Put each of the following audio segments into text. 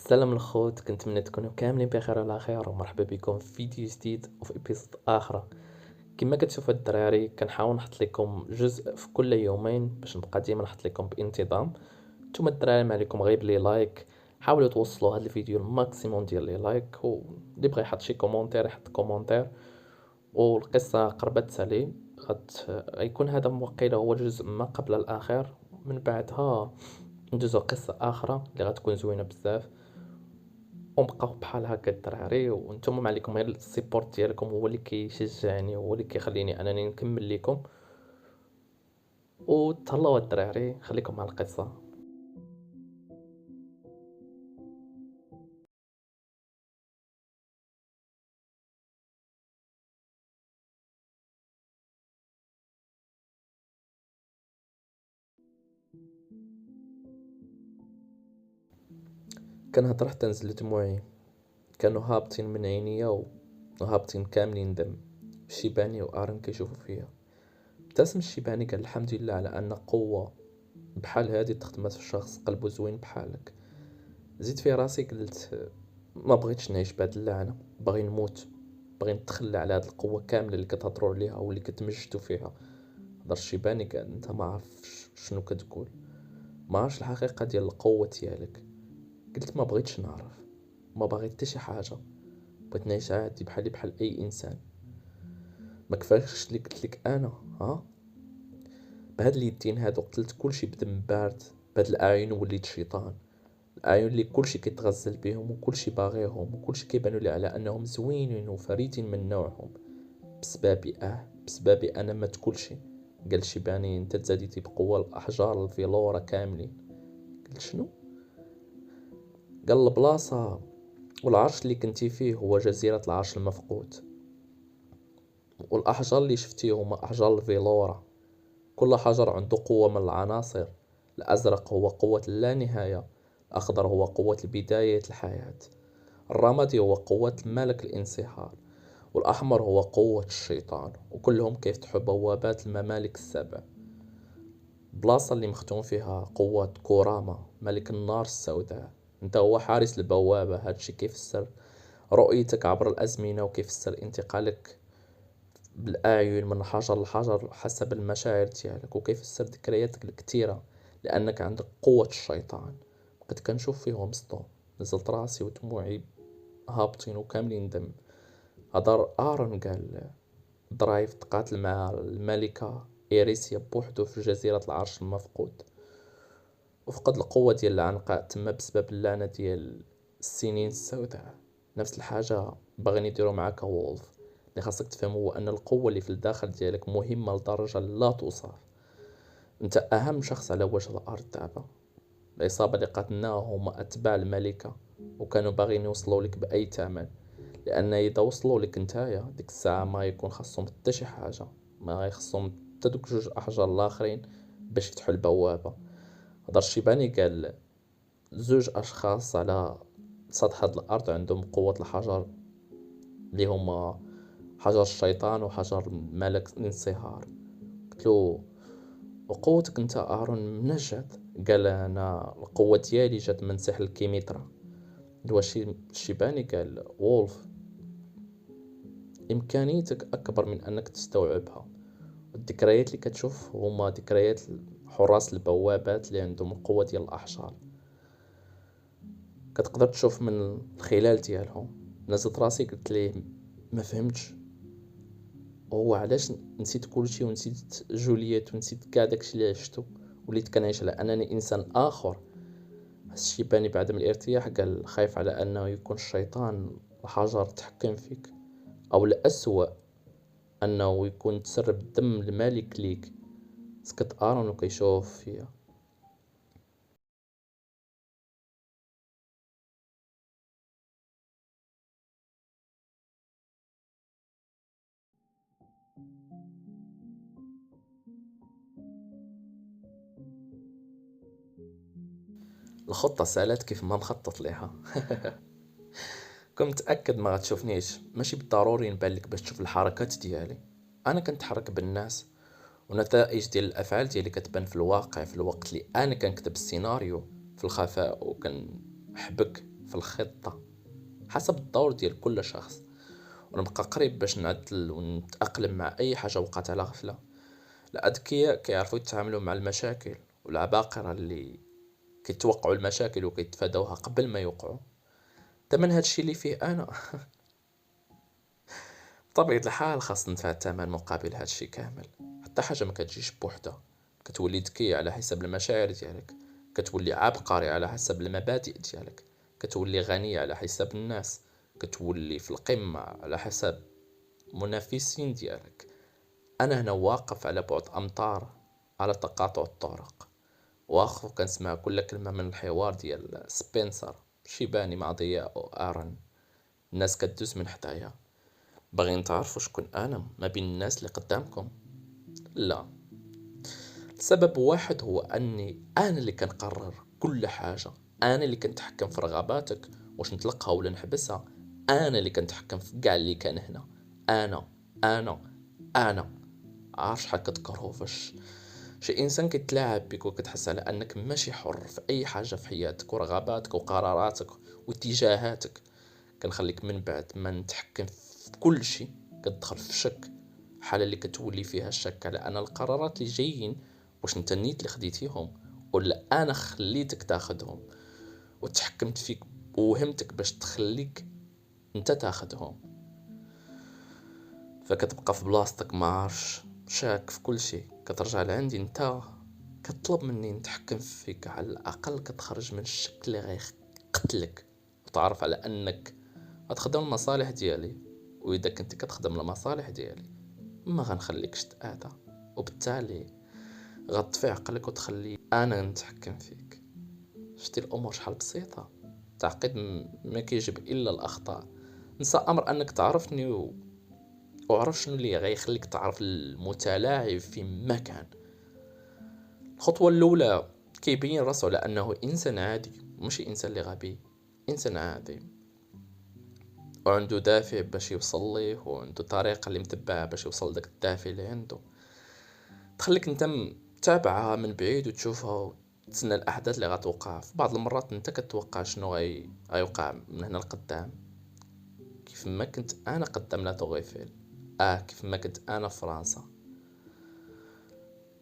السلام الخوت، كنتمنى تكونوا كاملين بخير وعلى خير، ومرحبا بكم في فيديو جديد وفي ابيزود اخر. كما كتشوفوا الدراري كنحاول نحط لكم جزء في كل يومين باش نبقى ديما نحط لكم بانتظام. نتوما الدراري ما عليكم غير لي لايك، حاولوا توصلوا هذا الفيديو الماكسيموم ديال لي لايك، واللي بغى يحط شي كومونتير يحط كومونتير. والقصه قربت علي غيكون هذا موقيلا هو الجزء ما قبل الاخير، من بعدها ندوزو قصه اخرى اللي غتكون زوينه بزاف. ونبقاو بحال هكا الدراري، وانتم ما عليكم غير السيبورت ديالكم، هو اللي كيشجعني، هو اللي كيخليني انني نكمل لكم. وتهلاو الدراري، خليكم مع القصه. كنهضر حتى نزل دموعي، كانوا هابطين من عينيا وهابطين كاملين دم. الشيباني وارن كيشوفوا فيا. ابتسم الشيباني قال الحمد لله على ان قوه بحال هادي تخدمات في شخص قلبه زوين بحالك. زيد في راسي قلت ما بغيتش نعيش بهاد اللعنه، باغي نموت، باغي نتخلى على هاد القوه كامله اللي كتهضروا عليها واللي كتمجدوا فيها. هضر الشيباني قال انت ما عرفتش شنو كتقول، ما عرفتش الحقيقه ديال القوه ديالك. قلت ما بغيتش نعرف، ما باغي حتى شي حاجه، بغيت نعيش عادي بحالي بحال اي انسان. ما كفاش اللي قلت لك انا؟ ها، بهاد اليدين هادو قتلت كلشي بدم بارد، بهاد الاعين وليت شيطان. الاعين اللي كلشي كيتغزل بهم وكلشي باغيهم وكلشي كيبانوا لي على انهم زوينين وفريدين من نوعهم. بسبابي بسبابي انا مات كلشي. قال شيباني انت تزاديتي بقوة الاحجار الفيلورا كاملين. قلت شنو؟ قال البلاصة والعرش اللي كنتي فيه هو جزيرة العرش المفقود، والاحجار اللي شفتيه هما احجار الفيلورا. كل حجر عنده قوة من العناصر. الازرق هو قوة اللانهاية، الاخضر هو قوة بداية الحياة، الرمادي هو قوة ملك الانصحار، والأحمر هو قوة الشيطان. وكلهم كيفتحوا بوابات الممالك السبع. بلاصة اللي مختوم فيها قوة كوراما ملك النار السوداء. انت هو حارس البوابة. هادشي كيفسر رؤيتك عبر الأزمنة، وكيفسر انتقالك بالأعين من حجر لحجر حسب المشاعر ديالك، وكيفسر ذكرياتك الكثيرة لأنك عندك قوة الشيطان. بقيت كنشوف فيهم صدو، نزلت راسي ودموعي هابطين وكاملين دم. هدر آرون قال درايف تقاتل مع الملكة إيريسيا بوحدو في جزيرة العرش المفقود، وفقد القوة ديال العنقاء تما بسبب اللعنة ديال السنين السوداء. نفس الحاجة باغيين يديروا معاك وولف. اللي خاصك تفهم هو أن القوة اللي في الداخل ديالك مهمة لدرجة لا توصف. انت أهم شخص على وجه الأرض دابا. العصابة اللي قاتلناها هما أتباع الملكة، وكانوا باغيين يوصلوا لك بأي ثمن، لان اذا وصلوا لك نتايا ديك الساعه ما يكون خاصهم حتى شي حاجه، ما غيخصهم حتى دوك جوج احجار الاخرين باش يفتحوا البوابه. هضر الشيباني قال زوج اشخاص على سطح هاد الارض عندهم قوه الحجر، اللي هما حجر الشيطان وحجر ملك الانصهار. قلتلو وقوتك انت ارون منين جات؟ قال انا القوه ديالي جات من سحر الكيميترا. الشيباني قال وولف إمكانيتك أكبر من أنك تستوعبها. الذكريات اللي كتشوف هما ذكريات حراس البوابات اللي عندهم القوة ديال الأحجار، كتقدر تشوف من الخلال ديالهم. نزلت راسي قلت ليه ما فهمتش، هو علاش نسيت كلشي ونسيت جولييت ونسيت كاع داكشي اللي عشتو، وليت كنعيش على انني انسان اخر. الشيباني بعد من الارتياح قال خايف على انه يكون الشيطان الحجر تحكم فيك، او الاسوأ انه يكون تسرب دم الملك ليك. سكت ارون وكيشوف فيا. الخطة سالت كيف ما مخطط ليها. كنت متأكد ما غتشوفنيش، ماشي بالضروري نبان لك باش تشوف الحركات ديالي. انا كنتحرك بالناس، ونتائج ديال الافعال ديالي كتبان في الواقع، في الوقت اللي انا كنكتب السيناريو في الخفاء وكنحبك في الخطة حسب الدور ديال كل شخص، ونبقى قريب باش نعدل ونتأقلم مع أي حاجة وقعت على غفلة. الأذكياء كيعرفوا يتعاملوا مع المشاكل، والعباقرة اللي كيتوقعوا المشاكل وكيتفادوها قبل ما يوقعوا. تمن هادشي اللي فيه أنا بطبيعة الحال خاص ندفع الثمن مقابل هادشي كامل. حتى حاجة ما كتجيش بوحدها. كتولي ذكي على حسب المشاعر ديالك، كتولي عبقري على حسب المبادئ ديالك، كتولي غني على حساب الناس، كتولي في القمة على حسب منافسين ديالك. انا هنا واقف على بعد امتار على تقاطع الطرق، واخو كنسمع كل كلمة من الحوار ديال سبنسر شيباني مع ضياء وارن. الناس كدوز من حدايا باغيين تعرفوا شكون انا ما بين الناس اللي قدامكم. لا، السبب واحد هو اني انا اللي كنقرر كل حاجة، انا اللي كنتحكم في رغباتك واش نطلقها ولا نحبسها، انا اللي كنتحكم في كاع اللي كان هنا. انا عارف شحال كتكرهو فاش شي انسان كيتلاعب بك وكتحس على انك ماشي حر في اي حاجه في حياتك ورغباتك وقراراتك واتجاهاتك. كنخليك من بعد ما نتحكم في كل شيء كتدخل في شك، حالة اللي كتولي فيها الشك على ان القرارات اللي جايين واش انت نيت اللي خديتيهم ولا انا خليتك تاخدهم وتحكمت فيك ووهمتك باش تخليك انت تاخدهم. فكتبقى في بلاصتك ما عارفش، شاك في كل شيء. كترجع لعندي انت كتطلب مني نتحكم فيك، على الاقل كتخرج من الشك اللي غيقتلك وتعرف على انك غتخدم المصالح ديالي، واذا كنت كتخدم المصالح ديالي ما غنخليكش تآذى، وبالتالي غتطفي عقلك وتخلي انا نتحكم فيك. شتي الامور شحال بسيطه. التعقيد ما كيجيب الا الاخطاء. نسى امر انك تعرفني وعرف شنو اللي غيخليك تعرف المتلاعب في مكان. الخطوة الأولى كيبين راسو على أنه إنسان عادي، ماشي إنسان اللي غبي، إنسان عادي وعنده دافع باش يوصل ليه، وعنده طريقة اللي متبعها باش يوصل داك الدافع اللي عنده. تخليك انت تتابعها من بعيد وتشوفها وتسنى الأحداث اللي غتوقع. في بعض المرات انت كتوقع شنو غيوقع من هنا لقدام. كيف ما كنت أنا قدام لا توغيفيل، كيف ما كنت أنا في فرنسا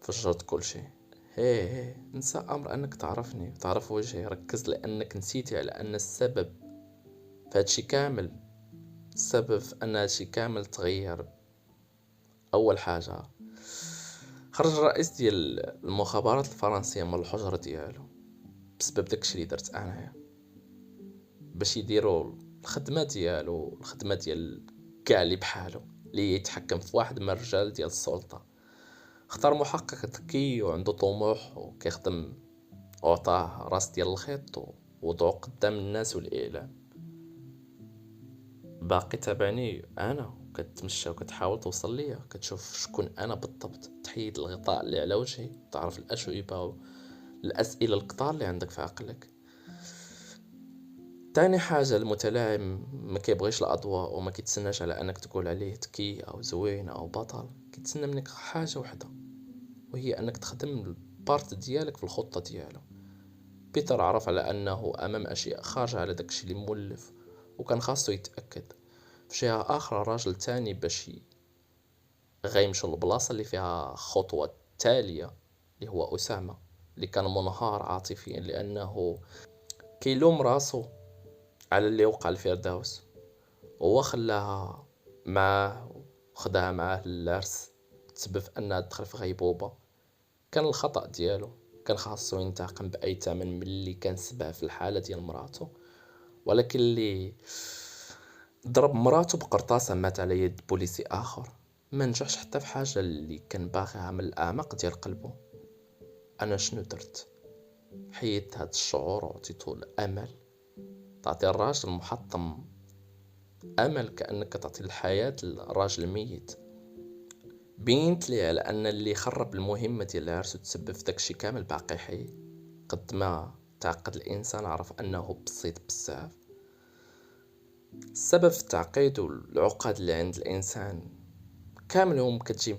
فجرت كل شيء. هي نسى امر انك تعرفني وتعرف وجهي. ركز لانك نسيتي على ان السبب في هادشي كامل، السبب في ان هادشي كامل تغير. اول حاجه خرج الرئيس ديال المخابرات الفرنسيه من الحجره ديالو بسبب داكشي اللي درت انايا، باش يديروا الخدمه ديالو، الخدمه ديال كاع اللي بحالو اللي يتحكم في واحد من الرجال ديال السلطه. اختار محقق ذكي وعنده طموح وكيخدم، وعطاه راس ديال الخيط ووضعه قدام الناس والإعلام. باقي تابعني أنا وكتمشى وكتحاول توصل ليا، كتشوف شكون أنا بالضبط، تحيد الغطاء اللي على وجهي، تعرف الأجوبة الأسئلة الكتار اللي عندك في عقلك. تاني حاجة، المتلاعب ما كيبغيش الأضواء وما كيتسناش على أنك تقول عليه ذكي أو زوين أو بطل. كيتسنى منك حاجة وحدة، وهي أنك تخدم البارت ديالك في الخطة ديالو. بيتر عرف على أنه أمام أشياء خارجة على داكشي اللي مولف، وكان خاصو يتأكد في جهة آخر راجل تاني باش غيمشو للبلاصة اللي فيها خطوة تالية، اللي هو أسامة، اللي كان منهار عاطفيا لأنه كيلوم راسو على اللي وقع الفردوس. هو خلاها معاه وخداها معاه للعرس، تسبب في أنها تدخل في غيبوبة. كان الخطأ ديالو، كان خاصو ينتقم بأي ثمن من اللي كان سبب في الحالة ديال مراته، ولكن اللي ضرب مراته بقرطاسة مات على يد بوليسي آخر. ما نجحش حتى في حاجة اللي كان باغيها من الأعماق ديال قلبه. أنا شنو درت؟ حيدت هاد الشعور وعطيتو الأمل. تعطي الراجل المحطم أمل كأنك تعطي الحياة للراجل الميت. بينت لي على أن اللي خرب المهمة ديال العرس وتسبب في داكشي كامل باقي حي. قد ما تعقد الإنسان عرف أنه بسيط بزاف. السبب في التعقيد والعقد اللي عند الإنسان كاملهم كتجي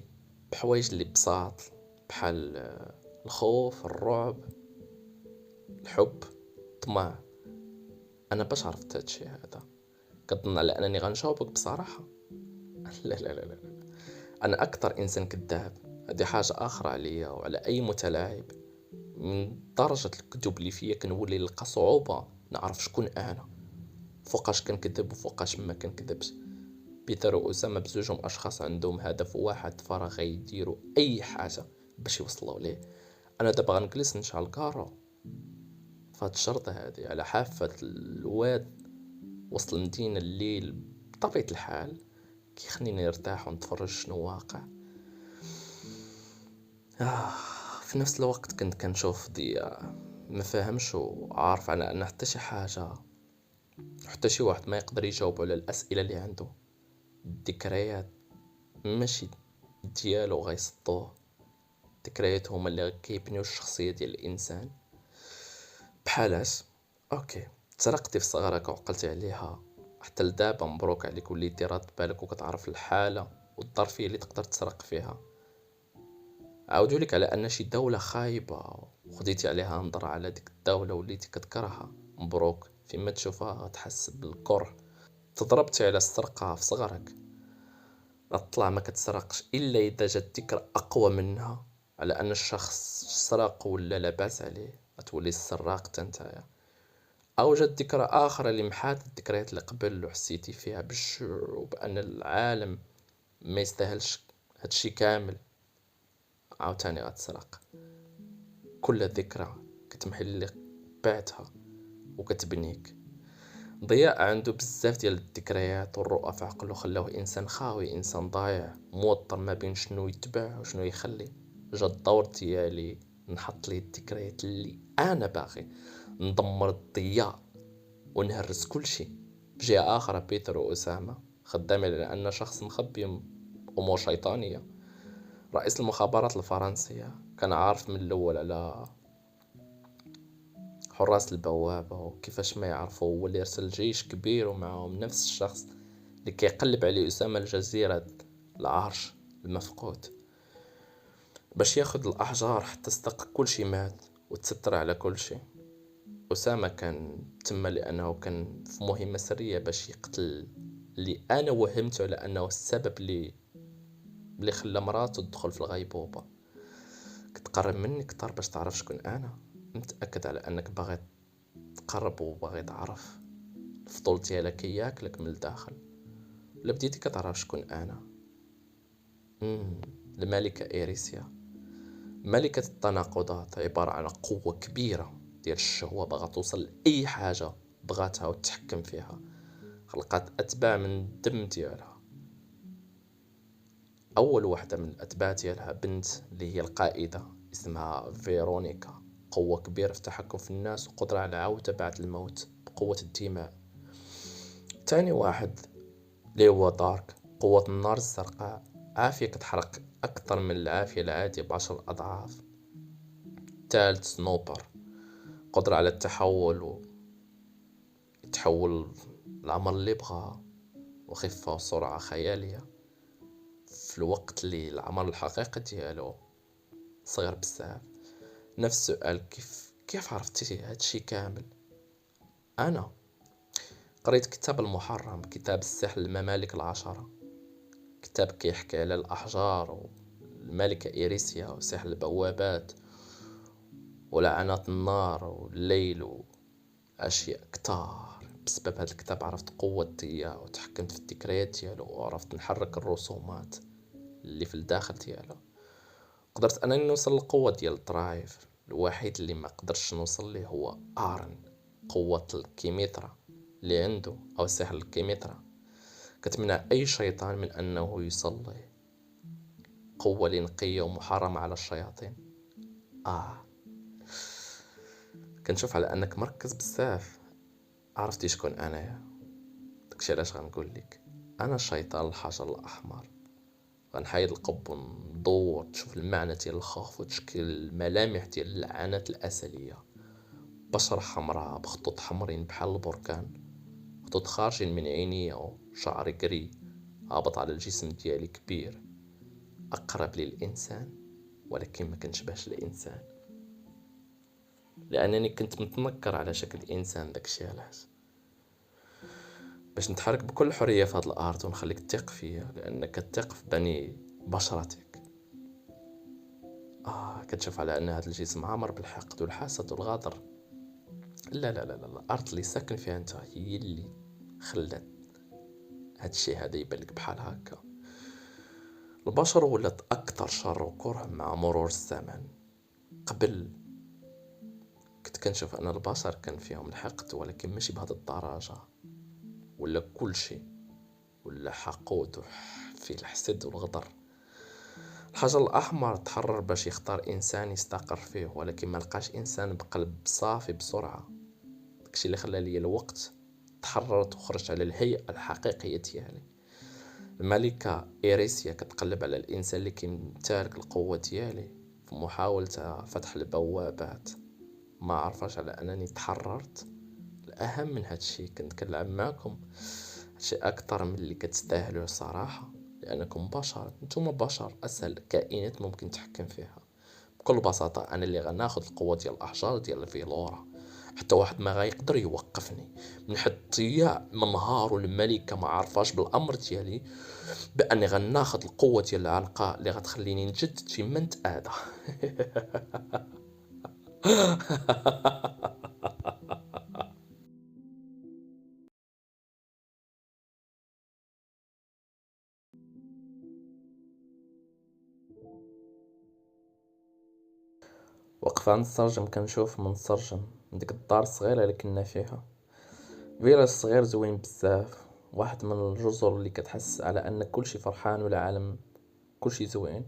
بحوايج اللي بساط، بحال الخوف، الرعب، الحب، الطمع. انا باش عرفت هادشي هذا؟ كظن على انني غنجاوبك بصراحه؟ لا لا لا لا، انا اكثر انسان كذاب. هذه حاجه اخرى عليا وعلى اي متلاعب. من درجه الكذب اللي فيا كنولي نلقى صعوبه نعرف شكون انا، فوقاش كنكذب وفوقاش ما كنكذبش. بيتر واسامه بزوجهم اشخاص عندهم هدف واحد، فراغ يديروا اي حاجه باش يوصلوا ليه. انا دابا غنجلس نشعل كارو فهاد الشرطة هادي على حافة الواد وسط المدينة الليل، بطبيعة الحال كيخليني نرتاح ونتفرج شنو واقع. آه في نفس الوقت كنت كنشوف ضياء ما فاهمش وعارف على ان حتى شي حاجة، حتى شي واحد ما يقدر يجاوب على الأسئلة اللي عنده. الذكريات ماشي ديالو غيسطوه، الذكريات هما اللي كيبنيو الشخصية ديال الإنسان. بحالاش اوكي تسرقتي في صغرك وعقلتي عليها، حتى لدابا مبروك عليك وليتي راد بالك وكتعرف الحالة والظرفية اللي تقدر تسرق فيها. عاودوا لك على ان شي دولة خايبة وخديتي عليها نظرة على ديك الدولة وليتي كتكرهها، مبروك فيما تشوفها غتحس بالكره. تضربتي على السرقة في صغرك، غتطلع ما كتسرقش الا اذا جات ذكرى اقوى منها على ان الشخص سرق ولا لاباس عليه، غتولي السراق حتى نتايا. او جات ذكرى اخرى اللي محات الذكريات اللي قبل وحسيتي فيها بالشعور وبان العالم ما يستاهلش هادشي كامل، عاوتاني غتسرق. كل ذكرى كتمحي اللي بعتها وكتبنيك. ضياء عنده بزاف ديال الذكريات والرؤى في عقله خلاوه انسان خاوي، انسان ضايع موطر ما بين شنو يتبع وشنو يخلي. جا الدور ديالي نحط ليه الذكريات اللي انا باغي، ندمر الضياء ونهرس كل شيء. بجهة آخرى بيتر وأسامة خدامين على أن شخص مخبي أمور شيطانية. رئيس المخابرات الفرنسية كان عارف من الأول على حراس البوابة، وكيفاش ما يعرفوا هو اللي يرسل جيش كبير ومعهم نفس الشخص اللي كيقلب عليه أسامة الجزيرة العرش المفقود باش ياخد الأحجار حتى استق كل شي مات وتستر على كل شي. أسامة كان تم لأنه كان في مهمة سرية باش يقتل اللي أنا وهمته على أنه السبب اللي خلى مراته تدخل في الغيبوبة. كتقرب مني كتر باش تعرف شكون أنا، متأكد على أنك باغي تقرب وباغي تعرف. الفضول ديالك ياكلك من الداخل، ولا بديتي كتعرف شكون أنا؟ الملكة إيريسيا، ملكة التناقضات، عبارة عن قوة كبيرة ديال الشهوة باغا توصل لأي حاجة بغاتها وتتحكم فيها. خلقات أتباع من الدم ديالها. أول واحدة من الأتباع ديالها بنت اللي هي القائدة اسمها فيرونيكا، قوة كبيرة في التحكم في الناس وقدرة على العودة بعد الموت بقوة الدماء. تاني واحد اللي هو دارك، قوة النار الزرقاء، عافية كتحرق أكثر من العافية العادية ب10 أضعاف. تالت سنوبر، قدرة على التحول يتحول العمر اللي بغاه، وخفة وسرعة خيالية في الوقت اللي العمر الحقيقي ديالو صغير بزاف. نفس السؤال، كيف عرفتي هادشي كامل؟ انا قريت كتاب المحرم، كتاب السحر الممالك العشرة، كتاب كيحكي على الاحجار والملكة إيريسيا وسحر البوابات ولعنات النار والليل واشياء كتار. بسبب هذا الكتاب عرفت قوة ضياء وتحكمت في الذكريات ديالو وعرفت نحرك الرسومات اللي في الداخل ديالو. قدرت انني نوصل للقوة ديال الدرايف. الوحيد اللي ما قدرش نوصل ليه هو ارن، قوة الكيميترا اللي عنده او سحر الكيميترا كتمنع اي شيطان من انه يوصل ليه. قوة لنقية ومحرمة على الشياطين. كنشوف على انك مركز بزاف. عرفتي شكون انايا؟ داكشي علاش غنقول لك انا الشيطان الحجر الاحمر. غنحيد القب وندور تشوف المعنى ديال الخوف وتشكيل الملامح ديال اللعنات الأزلية. بشرة حمراء بخطوط حمرين بحال البركان، خطوط خارجين من عينيا وشعري قري هابط على الجسم ديالي كبير، أقرب للإنسان ولكن ما كنشبهش الإنسان، لأنني كنت متنكر على شكل إنسان. داكشي علاش باش نتحرك بكل حرية في هذا الأرض ونخليك تثق فيا لأنك تثق في بني بشرتك. كتشوف على أن هذا الجسم عامر بالحقد والحسد والغدر. لا لا لا لا، الأرض اللي ساكن فيها أنت هي اللي خلات هاد الشيء هذا يبان لك بحال هكا. البشر ولات أكثر شر وكره مع مرور الزمن. قبل كنت كنشوف أن البشر كان فيهم الحقد، ولكن ماشي بهذه الدرجة. ولا كل شيء ولا حقود في الحسد والغدر. الحجر الأحمر تحرر باش يختار إنسان يستقر فيه، ولكن ما لقاش إنسان بقلب صافي بسرعة. داكشي اللي خلى لي الوقت تحررت وخرجت على الهيئة الحقيقية ديالي. الملكة إيريسيا كتقلب على الإنسان اللي كيمتلك القوة ديالي في محاولة فتح البوابات. ما عرفاش على أنني تحررت. الأهم من هادشي كنت كنلعب معكم هادشي أكتر من اللي كتستاهلوا صراحة، لأنكم بشر. نتوما بشر أسهل كائنات ممكن تحكم فيها. بكل بساطة أنا اللي غناخد القوة ديال الأحجار ديال الفيلورا. حتى واحد ما غيقدر يوقفني من حد ضياع من نهار والملكة ما عرفاش بالأمر ديالي بأني غناخد القوة ديال العنقاء اللي غتخليني نجدد في من تآدى. وقف عند السرجم كنشوف من السرجم من ديك الدار الصغيرة اللي كنا فيها. فيلاج صغير زوين بزاف، واحد من الجزر اللي كتحس على ان كلشي فرحان والعالم كلشي زوين.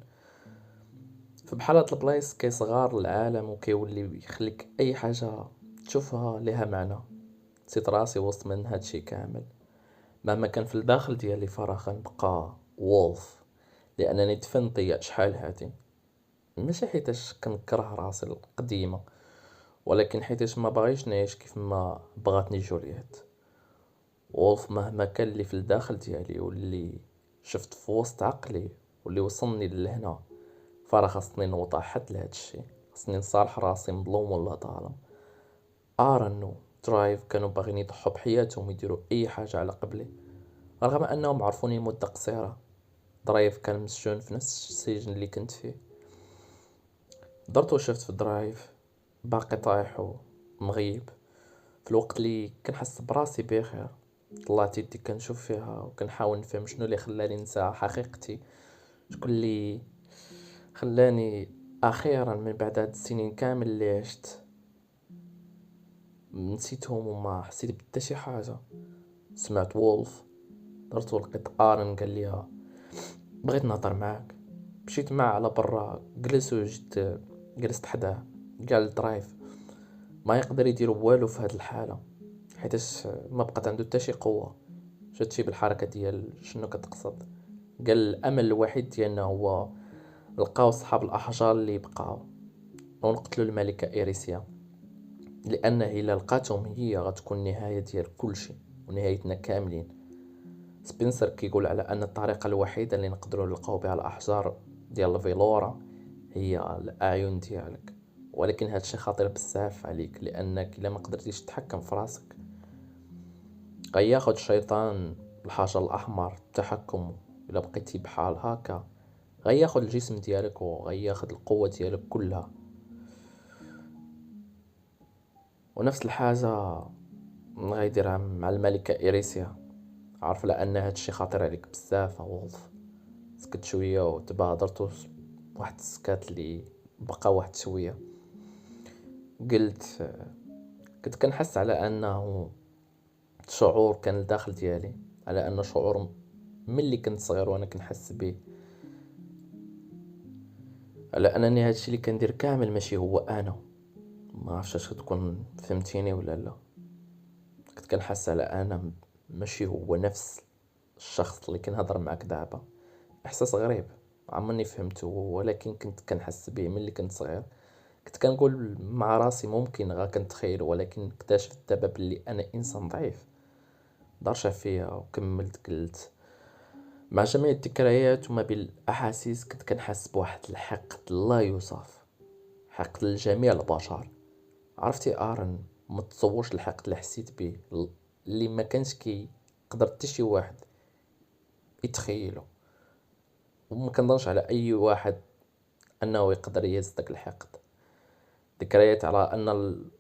فبحال هاد البلايص كيصغار العالم وكيولي يخليك اي حاجة تشوفها لها معنى. نسيت راسي وسط من هادشي كامل. مهما كان في الداخل ديالي فراغ نبقى وولف، لانني دفنت ضيعت شحال هادي. ماشي حيتاش كنكره راسي القديمة، ولكن حيتاش ما باغيش نعيش كيف ما بغاتني جولييت. وولف مهما كان اللي في الداخل ديالي واللي شفت في وسط عقلي واللي وصلني لهنا، فرا خاصني نوضع حد لهاد الشي. خاصني نصالح راسي مظلوم ولا ظالم. ارن و درايف كانوا باغيين يضحوا بحياتهم يديروا اي حاجه على قبلي، رغم انهم عرفوني مده قصيره. درايف كان مسجون في نفس السجن اللي كنت فيه. درت وشفت في درايف باقي طايح ومغيب في الوقت اللي كنحس براسي بخير. طلعت يدي كنشوف فيها وكنحاول نفهم شنو اللي خلاني ننسى حقيقتي. شكون اللي خلاني اخيرا من بعد هاد السنين كامل اللي عشت نسيتهم وما حسيت بحتى شي حاجه. سمعت وولف، درت ولقيت ارن قال لي بغيت نهضر معاك. مشيت معاه على برا، جلس وجدت جلست حداه. قال درايف ما يقدر يدير والو في هاد الحاله حيتاش ما بقات عنده حتى شي قوه. شفت شي بالحركه ديال شنو كتقصد؟ قال الامل الوحيد ديالنا هو لقاو صحاب الاحجار اللي بقاو ونقتلوا الملكه ايريسيا، لان الا لقاتهم هي غتكون النهايه ديال كل شيء ونهايتنا كاملين. سبنسر كيقول على ان الطريقه الوحيده اللي نقدروا نلقاو بها الاحجار ديال الفيلورا هي الاعين ديالك، ولكن هادشي خطير بزاف عليك لانك الا ما قدرتيش تتحكم في راسك غياخد الشيطان الحجر الاحمر التحكم. الا بقيتي بحال هكا غياخد الجسم ديالك وغياخد القوه ديالك كلها. ونفس الحاجه غيديرها مع الملكه إيريسيا. عارف لان هادشي خطير عليك بزاف وولف. سكت شويه وتبادرت واحد السكات اللي بقى واحد شويه. قلت كنت كنحس على انه شعور كان الداخل ديالي، على انه شعور ملي كنت صغير وانا كنحس به، على انني هادشي اللي كندير كامل ماشي هو انا. ما عرفتش اش تكون فهمتيني ولا لا. كنت كنحس على انا ماشي هو نفس الشخص اللي كنهضر معاك دابا. احساس غريب عمرني فهمته، ولكن كنت كنحس به ملي كنت صغير. كنت كنقول مع راسي ممكن غا كنتخيل، ولكن اكتشفت دابا بلي انا انسان ضعيف. درشا فيا وكملت قلت مع جميع الذكريات وما بين الاحاسيس كنت كنحس بواحد الحقد لا يوصف، حقد لجميع البشر. عرفتي ارن ما تصورش الحقد اللي حسيت به اللي ما كانش كي قدر حتى شي واحد يتخيله. وما كنظنش على اي واحد انه يقدر يهز داك الحقد. ذكريات على ان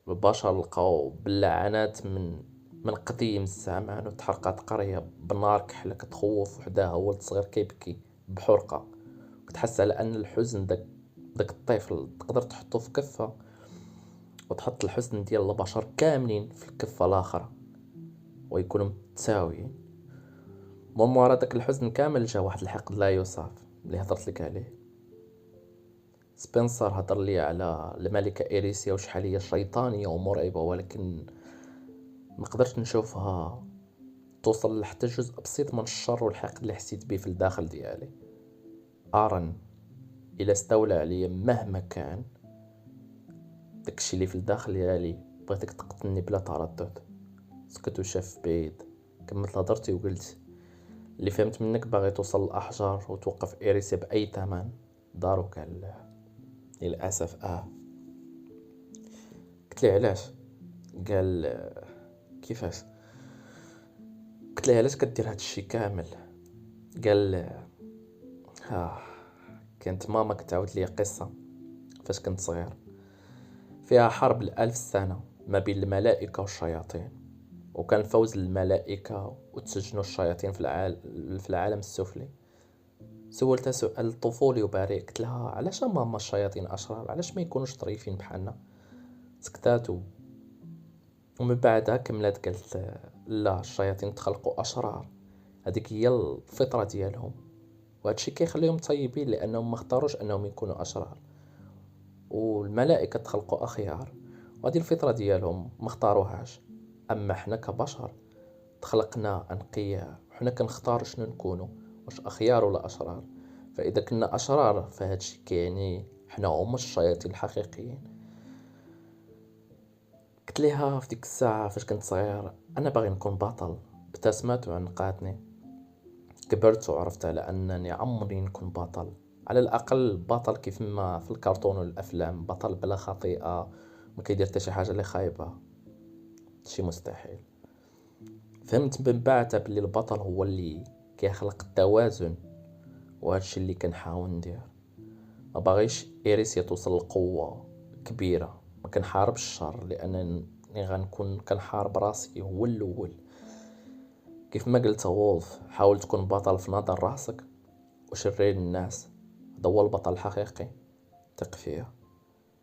البشر لقاو باللعنات من قديم الزمان، وتحرقات قرية بنار كحلة كتخوف وحداها ولد صغير كيبكي بحرقة. كتحس على ان الحزن داك الطفل تقدر تحطه في كفة، وتحط الحزن ديال البشر كاملين في الكفة الاخرى ويكونوا متساويين. من مورا داك الحزن كامل جا واحد الحقد لا يوصف اللي هضرت لك عليه. سبنسر هضر لي على الملكة إيريسيا وشحال هي شيطانية ومرعبة، ولكن ما قدرت نشوفها توصل لحتى جزء بسيط من الشر والحقد اللي حسيت به في الداخل ديالي. ارن الى استولى عليا مهما كان، داكشي اللي في الداخل ديالي بغيتك تقتلني بلا تردد. سكت وشاف بعيد. كملت هضرتي وقلت اللي فهمت منك باغي توصل للاحجار وتوقف إيريسيا باي ثمن. دارو قال لا. للاسف قلت لي علاش؟ قال كيفاش؟ قلت لي علاش كدير هاد الشي كامل؟ قال ها كانت ماما كتعاود لي قصة فاش كنت صغير فيها حرب ال1000 سنة ما بين الملائكة والشياطين، وكان فوز الملائكة وتسجنوا الشياطين في العالم السفلي. سولتها سؤال طفولي وبريء، قلت لها علاش ماما الشياطين أشرار؟ علاش ما يكونوش ظريفين بحالنا؟ سكتات ومن بعدها كملت قالت لا، الشياطين تخلقوا أشرار، هذيك هي الفطرة ديالهم، وهادشي كيخليهم طيبين لأنهم ما اختاروش أنهم يكونوا أشرار. والملائكة تخلقوا أخيار، وهذه الفطرة ديالهم ما اختاروهاش. أما حنا كبشر تخلقنا أنقياء، وحنا كنختاروا شنو نكونوا، واش أخيار ولا أشرار. فإذا كنا أشرار فهادشي كيعني حنا هما الشياطين الحقيقيين. قلت ليها في ديك الساعة فاش كنت صغير أنا باغي نكون بطل. ابتسمت وعنقاتني. كبرت وعرفت على أنني عمري نكون بطل، على الأقل بطل كيف ما في الكرتون والأفلام، بطل بلا خطيئة ما كيدير حتى شي حاجة اللي خايبة. شي مستحيل. فهمت من بعد بلي البطل هو اللي كيخلق التوازن، وهادشي اللي كنحاول ندير. ما باغيش إيريسيا توصل لقوة كبيرة، ما كنحارب الشر لأنني غنكون كنحارب راسي هو الأول. كيف ما قلت وولف، حاول تكون بطل في نظر راسك وشرير الناس، هذا هو البطل الحقيقي. ثق فيه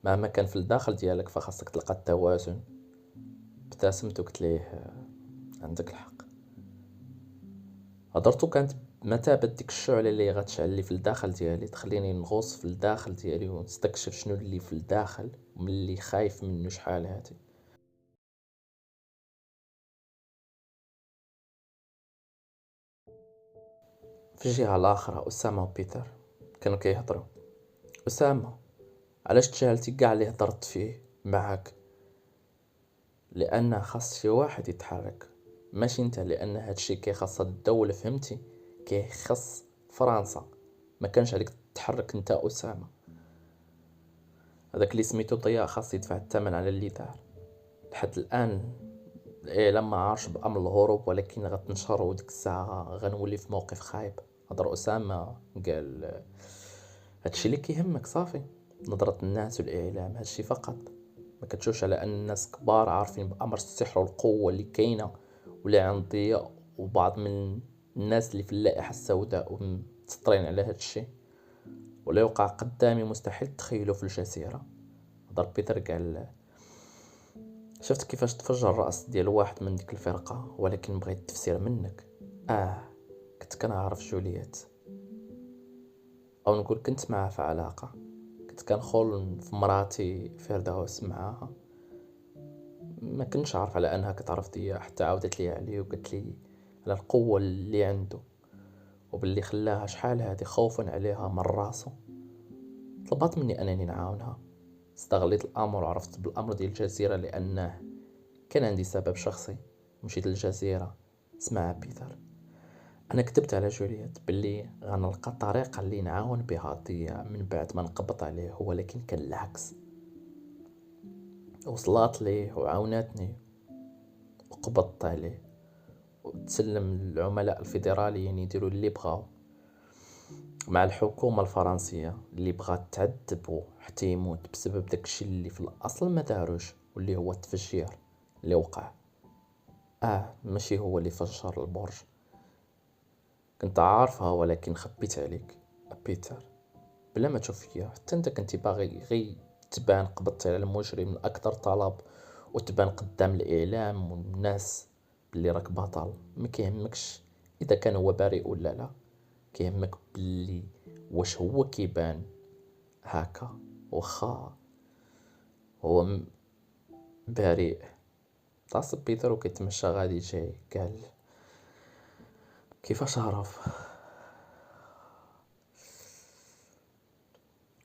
مهما كان في الداخل ديالك، فخاصك تلقى التوازن. ابتسمت وقلت ليه عندك الحق. هضرتو كانت مثابة ديك الشعلة اللي غتشعل لي في الداخل ديالي، تخليني نغوص في الداخل ديالي ونستكشف شنو اللي في الداخل ومن اللي خايف منه شحال هادي. في الجهة الآخرى أسامة وبيتر كانوا كيهضروا. أسامة، علاش تجاهلتي كاع اللي هضرت فيه معاك؟ لأن خاص شي واحد يتحرك، ماشي انت، لأن هادشي كيخص الدولة، فهمتي؟ كيخص فرنسا، ما كانش عليك تتحرك انت أسامة. هذاك اللي سميتو ضياء خاص يدفع الثمن على اللي دار. لحد الآن الإعلام ما عارش بأمر الهروب، ولكن غتنشر وديك الساعة غنولي في موقف خايب. هضر أسامة قال هادشي اللي كيهمك صافي، نظرة الناس والإعلام، هادشي فقط. ما كتشوفش على أن الناس كبار عارفين بأمر السحر والقوة اللي كاينة واللي عند ضياء وبعض من الناس اللي في اللائحة السوداء ومتسطرين على هادشي، ولا يوقع قدامي مستحيل تخيلوا في الجزيرة. هضر بيتر قال شفت كيفاش تفجر الرأس ديال واحد من ديك الفرقة، ولكن بغيت التفسير منك. كنت كنعرف جولييت، او نقول كنت معها في علاقة، كنت كنخول في مراتي فردوس معاها. ما كنتش عارف على انها كتعرف ضياء حتى عاودت لي عليه وقالت لي على القوة اللي عنده وباللي خلاها شحال هادي خوفا عليها من راسه. طلبت مني انني نعاونها. استغليت الامر وعرفت بالامر ديال الجزيرة لانه كان عندي سبب شخصي. مشيت للجزيرة. اسمع بيتر، انا كتبت على جولييت باللي غنلقى الطريقة اللي نعاون بها ضياء من بعد ما نقبض عليه، ولكن كان العكس. وصلات ليه وعاونتني وقبضت عليه وتسلم العملاء الفيدراليين يديروا اللي بغاو مع الحكومة الفرنسية اللي بغات تعذبو حتى يموت بسبب داكشي اللي في الأصل ما داروش، واللي هو التفجير اللي وقع. ماشي هو اللي فجر البرج، كنت عارفها ولكن خبيت عليك بيتر بلا ما تشوف فيا. حتى انت كنتي باغي غي تبان قبضتي على المجرم الأكثر طلب وتبان قدام الإعلام والناس باللي راك بطل. ما كيهمكش إذا كان هو بريء ولا لا، كيهمك باللي واش هو كيبان هكا وخا هو بريء. تعصب بيتر وكيتمشى غادي جاي قال كيفاش عرف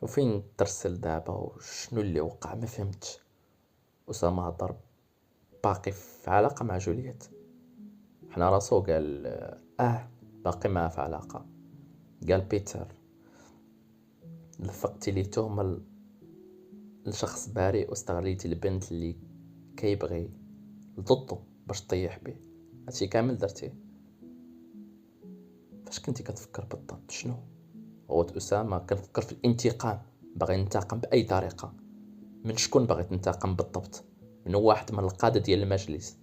وفين ترسل دابا وشنو اللي وقع؟ ما فهمتش. أسامة هضر باقي في علاقة مع جولييت. حنا راسو قال باقي معها في علاقة. قال بيتر لفقتي لي تهمة لشخص بريء واستغليتي البنت اللي كيبغي ضده باش تطيح بيه. هادشي كامل درتيه. فاش كنتي كتفكر بالضبط؟ شنو هو أسامة؟ كنفكر في الانتقام، باغي ننتقم بأي طريقة. من شكون باغي تنتقم بالضبط؟ من واحد من القادة ديال المجلس.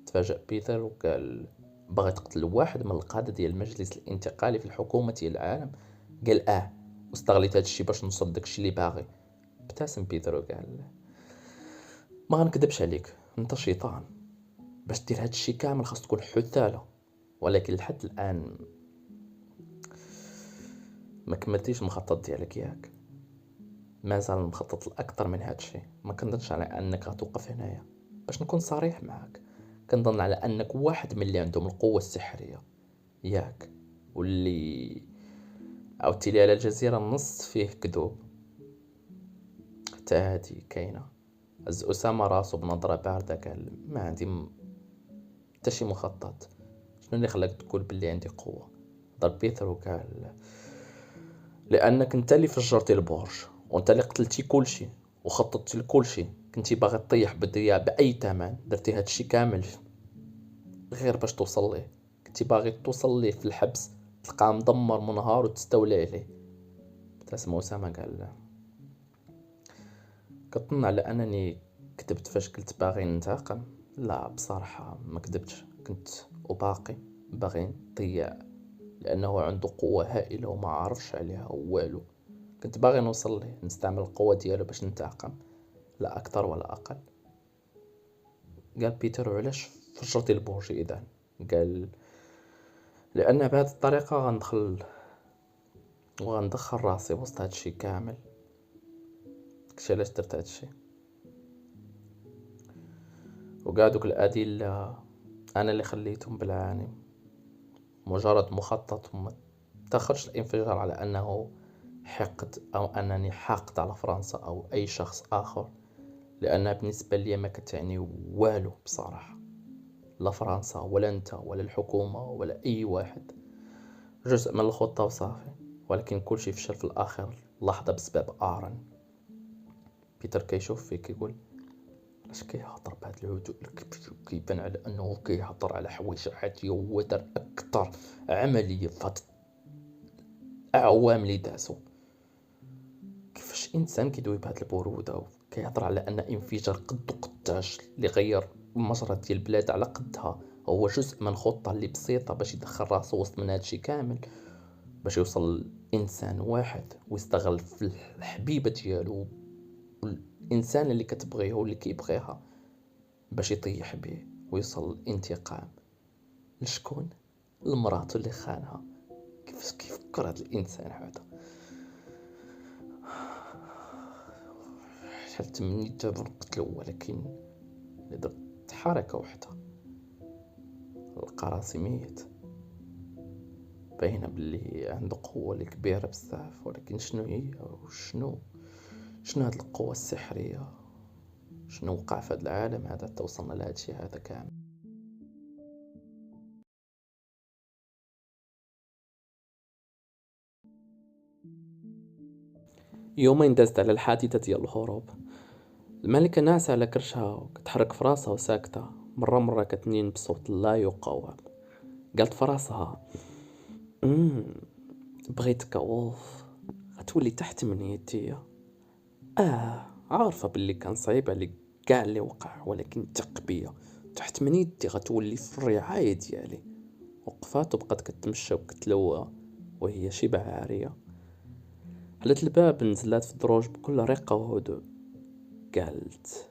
تفاجأ بيتر وقال باغي تقتل واحد من القادة ديال المجلس الانتقالي في الحكومة ديال العالم؟ قال واستغليت هادشي باش نوصل داكشي اللي باغي. ابتسم بيتر وقال ما غنكذبش عليك، انت شيطان. باش دير هادشي كامل خاص تكون حثالة، ولكن لحد الآن ما كملتيش المخطط ديالك ياك. مازال مخطط لأكثر من هادشي. ما كنظنش على أنك غتوقف هنايا. باش نكون صريح معك، كنظن على أنك واحد من اللي عندهم القوة السحرية ياك، واللي عاودتي لي على الجزيرة النص فيه كذوب. حتى هادي كاينة. هز أسامة راسو بنظرة باردة قال ما عندي حتى شي مخطط. شنو اللي خلاك تقول باللي عندي قوة؟ ضرب بيتر وقال لأنك انت اللي فجرتي البرج، وانت اللي قتلتي كل شي وخططتي لكل شي. كنتي باغي تطيح بدريا بأي ثمن، درتي هادشي كامل غير باش توصل ليه. كنتي باغي توصل ليه في الحبس، تلقاه مدمر منهار وتستولي عليه. ابتسم أسامة قال كتظن على أنني كذبت فاش قلت باغي ننتقم؟ لا بصراحة ما كذبتش، كنت وباقي باغي نضيع، لأنه عنده قوة هائلة وما عارفش عليها والو. كنت باغي نوصل ليه، نستعمل القوة ديالو باش ننتقم، لا أكثر ولا أقل. قال بيتر وعلاش فجرتي البرج إذا؟ قال لأن بهذه الطريقة غندخل راسي وسط هادشي كامل. داكشي علاش درت هادشي. وكاع دوك الأدلة أنا اللي خليتهم بالعاني، مجرد مخطط وما تاخرش الانفجار على أنه حقد أو أنني حاقد على فرنسا أو أي شخص آخر، لأنها بالنسبة لي ما كتعني والو بصراحة. لا فرنسا ولا أنت ولا الحكومة ولا أي واحد. جزء من الخطة وصافي، ولكن كل شيء فشل في الآخر لحظة بسبب آرن. بيتر كيشوف فيه كيقول اش كيهضر بهذا الهدوء؟ كيبان على انه كيهضر على حوايج عاديه، وهو دار اكثر عمليه في هاد الاعوام اللي دازو. كيفاش انسان كيدوي بهذه البروده وكيهضر على ان انفجار قدو قداش اللي غير المجرى ديال البلاد على قدها هو جزء من خطه اللي بسيطه باش يدخل راسو وسط من هادشي كامل، باش يوصل انسان واحد ويستغل في الحبيبه ديالو والانسان اللي كتبغيه واللي كيبغيها باش يطيح به ويوصل الانتقام. لشكون؟ لمراتو اللي خانها. كيفاش كيفكر هذا الانسان هذا؟ شحال تمنيت نقتلو، ولكن درت حركه وحده لقى راسي ميت. باينه باللي عنده قوه اللي كبيره بزاف، ولكن شنو هي وشنو هاد القوه السحريه؟ شنو وقع في هذا العالم هذا توصلنا لهذا الشيء هذا كامل؟ يومين دازت على الحادثة ديال الهروب. الملكة ناعسة على كرشها وكتحرك في راسها وساكتة، مرة كتنين بصوت لا يقاوم. قالت فراسها: "امم بغيتك اوف، غتولي تحت من يديا". عارفة باللي كان صعيب عليك كاع اللي وقع، ولكن ثق بيا، تحت من يدي غتولي في الرعاية ديالي. وقفات وبقات كتمشى وكتلوى وهي شبه عارية. حلت الباب، نزلات في الدروج بكل رقة وهدوء. قالت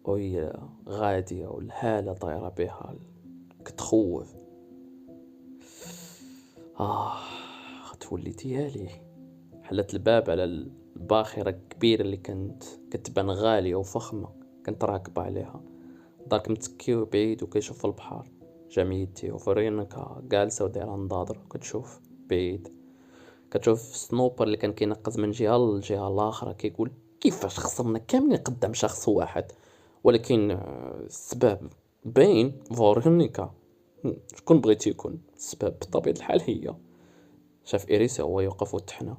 وهي غادية والحالة طايرة بها كتخوف: غتولي ديالي. حلت الباب على الباخرة الكبيرة اللي كانت كتبان غالية وفخمة، كنت راكبة عليها. دارك متكي وبعيد وكيشوف البحر، جا من يدي وفرينكا جالسة ودايرة نضاضر كتشوف بعيد. كتشوف سنوبر اللي كان كينقز من جهة للجهة الآخرة كيقول: كيفاش خسرنا كاملين قدام شخص واحد؟ ولكن السبب باين. فورينيكا شكون بغيتي يكون السبب؟ بطبيعة الحال هي. شاف إيريسا وهو يوقف وتحنا،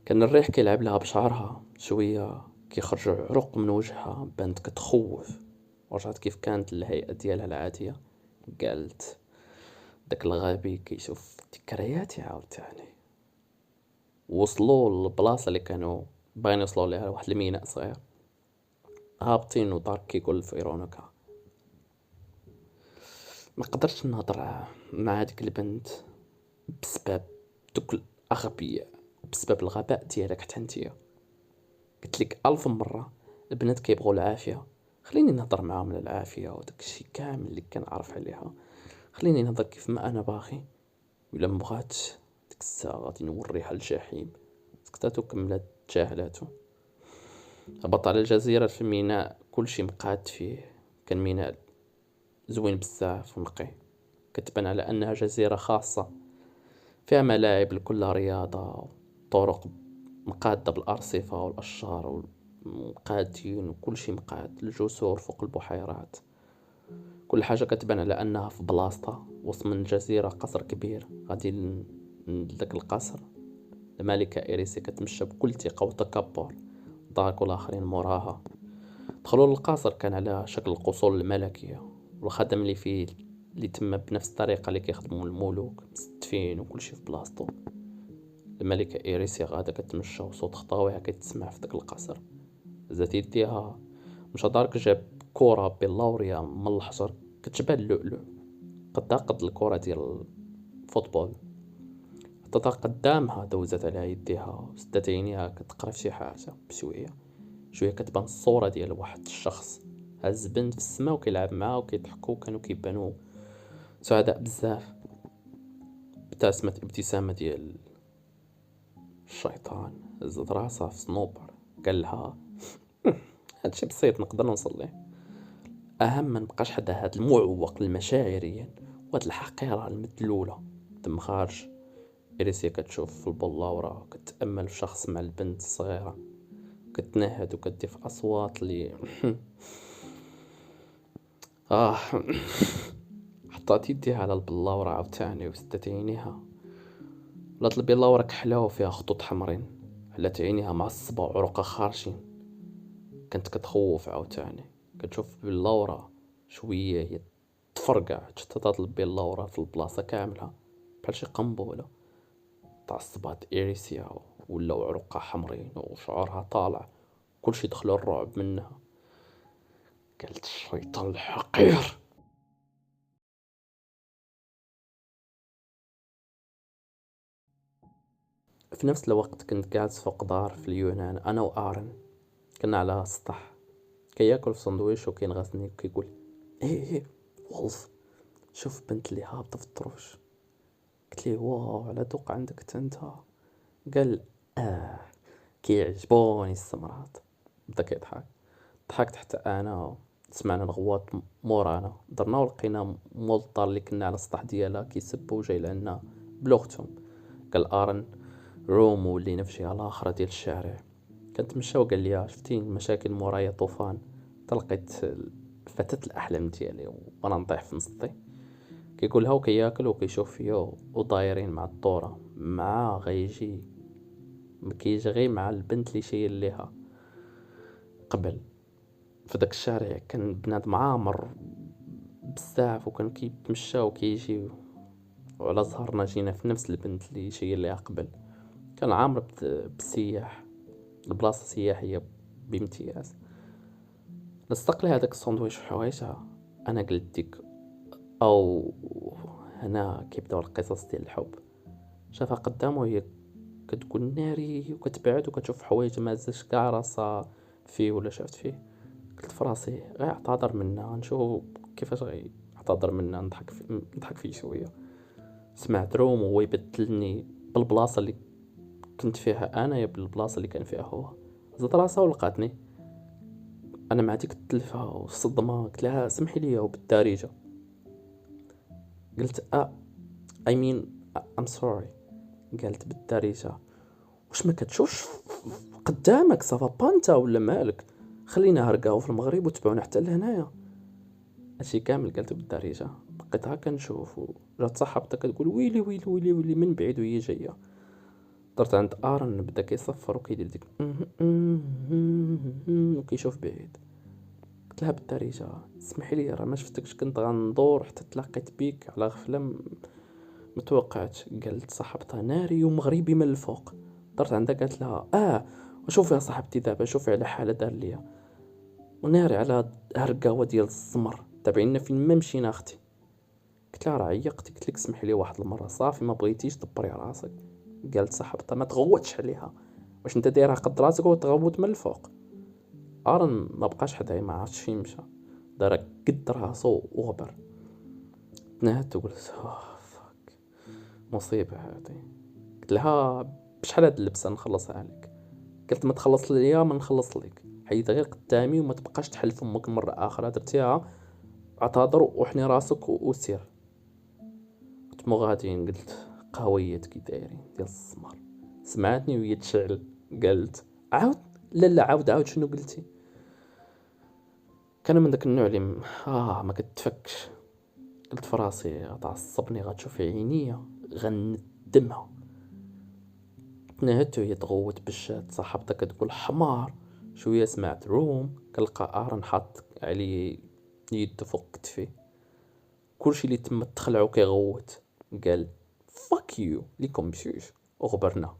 كان الريح كيلعب لها بشعرها، شوية كيخرج عروق من وجهها، بانت كتخوف. ورجعت كيف كانت الهيئة ديالها العادية. قالت: داك الغبي كيشوف ذكرياتي عاوتاني. وصلوا للبلاصة اللي كانوا باغيين يوصلوا ليها، واحد الميناء صغير. هابطين ودارك كيقول لفيرونيكا: ما قدرتش نهضر مع هذيك البنت بسبب دوك الأغبياء، بسبب الغباء ديالك حتى نتيا. قلت لك 1000 مرة البنات كيبغوا العافية، خليني نهضر معاهم على العافية وداك الشي كامل اللي كنعرف عليها. خليني نهضر كيف ما انا باغي، ولا مبغات ديك الساعة غادي نوريها الجحيم. سكتاتو كملت تجاهلاتو. هبط على الجزيرة في ميناء كلشي مقاد فيه. كان ميناء زوين بزاف ونقي، كتبان على انها جزيرة خاصة فيها ملاعب لكل رياضة، طرق مقادة بالأرصفة والأشجار مقادين، وكل شي مقاد، الجسور فوق البحيرات، كل حاجة كتبان على أنها في بلاصتها. وسط من الجزيرة قصر كبير. غادي لذاك القصر الملكة إيريسي كتمشى بكل ثقة وتكبر، دارك والآخرين موراها. دخلوا للقصر، كان على شكل القصور الملكية، والخدم اللي فيه اللي تم بنفس الطريقة اللي كيخدموا الملوك، مستفين وكل شي في بلاصتو. الملكة إيريسي غادا كتمشى وصوت خطاويها كيتسمع في داك القصر. زات يديها مشى دارك جاب كرة بلوريا من الحجر كتشبه اللؤلؤ، قدها قد الكرة ديال الفوتبول. حطتها قدامها، دوزت عليها يديها وسدات عينيها كتقرا في شي حاجة. بشوية شوية كتبان الصورة ديال واحد الشخص هز بنت في السما وكيلعب معاها وكيضحكوا، كانوا كيبانوا سعداء بزاف. ابتسمت ابتسامة ديال الشيطان، هزت راسها في صنوبر، قال لها: هادشي بسيط نقدر نوصل ليه، اهم ما نبقاش حدا هاد المعوق المشاعريا وهاد الحقيرة المدلولة. دم خارج. إليسيا كتشوف في البلورة، كتأمل في شخص مع البنت الصغيرة، كتنهد وكتضيف أصوات لي آه حطات يديها على البلورة عاوتاني وسدت عينيها. ولات البلورة كحلة وفيها خطوط حمرين. حلات عينيها معصبة وعروقها خارجين. كانت كتخوف عاوتاني. كتشوف باللورة شوية هي تفرقع، تشتتات البلورة في البلاصة كاملة بحال شي قنبلة. تعصبات إيريسيا ولاو عروقها حمرين وشعرها طالع، كلشي دخلوا الرعب منها. قالت: الشيطان الحقير. في نفس الوقت كنت جالس فوق دار في اليونان أنا وآرن، كنا على سطح كياكل في سندويش وكينغسني وكيقول: إيه وولف، شوف بنت اللي هابطة في الدروج. قلت ليه: واو على ذوق عندك تنتا. قال: آه كيعجبوني السمرات. بدا كيضحك. ضحكت حتى انا. سمعنا الغوات مورانا، درنا ولقينا مول الدار اللي كنا على السطح ديالها كيسبوا جاي لعنا بلغتهم. قال ارن: روم ولينا في جهه الاخرى ديال الشارع. كنت مشى وقال لي: شفتي المشاكل مورايا طوفان. تلقيت فتاة الاحلام ديالي وانا نطيح في نصطي. كيقولها وكياكل وكيشوف فيا ودايرين مع الدورة مع غيجي، مكيجي غير مع البنت اللي شايل ليها قبل. في داك الشارع كان بنادم عامر بزاف، وكان كيتمشى وكيجي، وعلى ظهرنا جينا في نفس البنت اللي جاي ليها قبل. كان عامر بالسياح، البلاصة سياحية بامتياز. لصق لي هذاك الساندويش في حوايجها. انا قلت ديك، او هنا كيبداو القصص ديال الحب. شافها قدامه وهي كتقول ناري، وكتبعد وكتشوف حوايج ما زالش كاع راسها فيه ولا شافت فيه. قلت في راسي غير اعتذر منها، نشوف كيفاش غي اعتذر منها، نضحك فيه شويه. سمعت روم وهو يبدلني بالبلاصه اللي كنت فيها انا يا بالبلاصه اللي كان فيها هو. زاد راسها ولقاتني انا مع ديك التلفه والصدمه. قلت لها سمحي لي وبالدارجه، قلت I mean I'm sorry. قالت بالدارجه واش ما كتشوفش قدامك صافا بانتا ولا مالك؟ خلينا هرقاو في المغرب وتبعونا حتى لهنايا. هادشي كامل قالته بالدارجه. بقيت هكا نشوف، جات صاحبتها كتقول ويلي ويلي ويلي ويلي من بعيد وهي جايه. درت عند ارن بدا كيصفر وكيدير ديك وكيشوف بعيد. قلت لها بالدارجه اسمحي لي راه ما شفتكش، كنت غندور حتى تلاقيت بيك على غفله متوقعتش. قالت صاحبتها ناري ومغربي من الفوق. درت عندها قالت لها وشوفي يا صاحبتي دابا شوفي على حاله دار ليا وناري على هرقاوه ديال الزمر تابعينا فين ما مشينا اختي. قلت لها راه عيقتي، قلت لك سمحي لي واحد المره صافي ما بغيتيش دبري راسك. قالت صاحبتها ما تغوتش عليها، واش انت دايرها قد راسك وتغوت من الفوق؟ ارن ما بقاش حدايا، ما عرفتش فين مشى، دار قد راسو وغبر. تنهدت وقلت فاك مصيبه هذه. قلت لها بشحال هاد اللبسه نخلصها عليك؟ قلت ما تخلص ليا ما نخلص لك، حيد غير قدامي وما تبقاش تحل فمك مره اخرى. درتيها اعتذر وحني راسك وسير. كنت مو غاديين، قلت قهويات كي دايرين ديال السمر. سمعتني وهي تشعل. قالت عاود لا عاود شنو قلتي؟ كان من داك النوع اللي ما كتفكش. قلت في راسي غتعصبني، غتشوفي عينيا غندمها. تنهدت وهي تغوت بالشات. صاحبتها كتقول حمار. شويه سمعت روم كنلقى ارن حاط علي يد فوق كتفي. كلشي اللي تم تخلعو كيغوت. قال فاك يو ليكم بشوش وغبرنا.